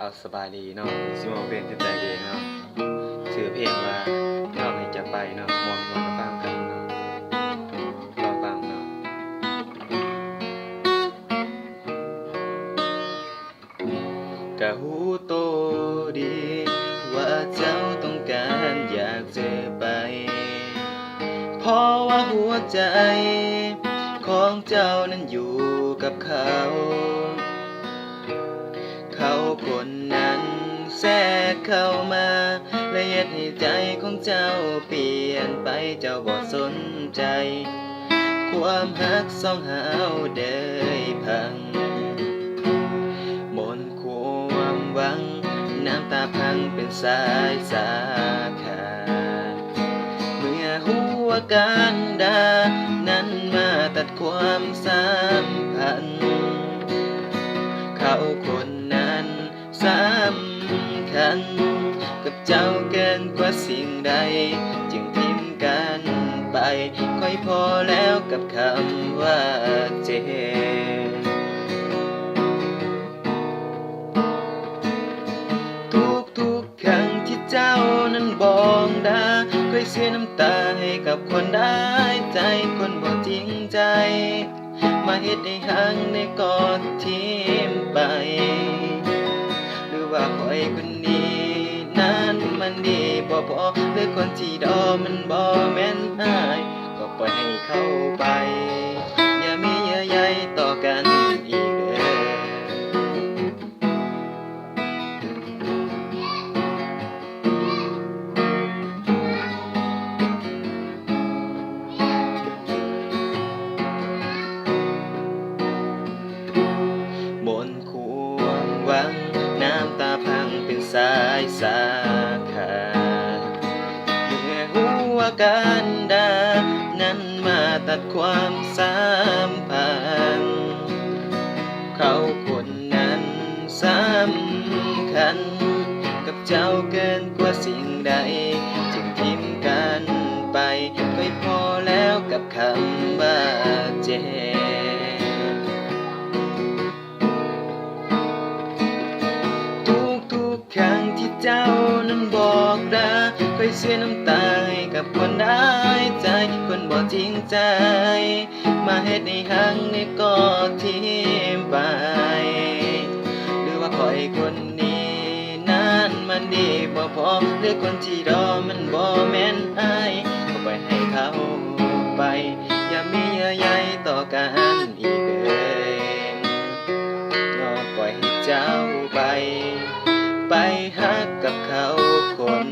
เอาสบายดีเนาะซิมอเป็นติดใจเองเนาะชื่อเพลงว่าเราให้จะไปเนาะมวนมวนมาฟังกันเนาะลองฟังเนาะกะหูโตดีว่าเจ้าต้องการอยากเจอไปเพราะว่าหัวใจของเจ้านั้นอยู่กับเขาคนนั้นแทรกเข้ามาและเฮ็ดให้ใจของเจ้าเปลี่ยนไปเจ้าบ่สนใจความหักสองเฮาเด้ยพังหมนความหวังน้ำตาพังเป็นสายสาขาเมื่อหัวกันดานั้นมาตัดความสัมพันธ์เขาคนนั้นสำคัญกับเจ้าเกินกว่าสิ่งใดจึงทิ้งกันไปค่อยพอแล้วกับคำว่าเจ็บทุกครั้งที่เจ้านั้นบอกด่าค่อยเสียน้ำตาให้กับคนได้ใจคนบ่จริงใจมาเฮ็ดให้ห่างในกอดทิ้มไปหรือว่าคอยคนนี้นั้นมันดีบ่พอหรือคนที่ดอมันบ่แม่นอ้ายก็ปล่อยให้เข้าไปอย่ามีเยื่อใยต่อกันอีกเด้อหมนความหวังน้ำตาพังเป็นสายสาขาเมื่อหัวกันดานั้นมาตัดความสัมพันธ์เขาคนนั้นสำคัญกับเจ้าเกินกว่าสิ่งใดจึงทิ้งกันไปก็พอแล้วกับคำว่าเจ็บทุกครั้งที่เจ้านั้นบอกด่าค่อยเสียน้ำตาให้กับคนได้ใจคนบ่จริงใจมาเฮ็ดให้ห่างในกอดทิ้มไปหรือว่าคอยคนนี้นั้นมันดีบ่พอหรือคนที่รอมันบ่แม่นอ้ายก็ปล่อยให้เขาไปอย่ามีเยื่อใยต่อกันอีกเลยก็ปล่อยให้เจ้าไปฮักกับเขาคน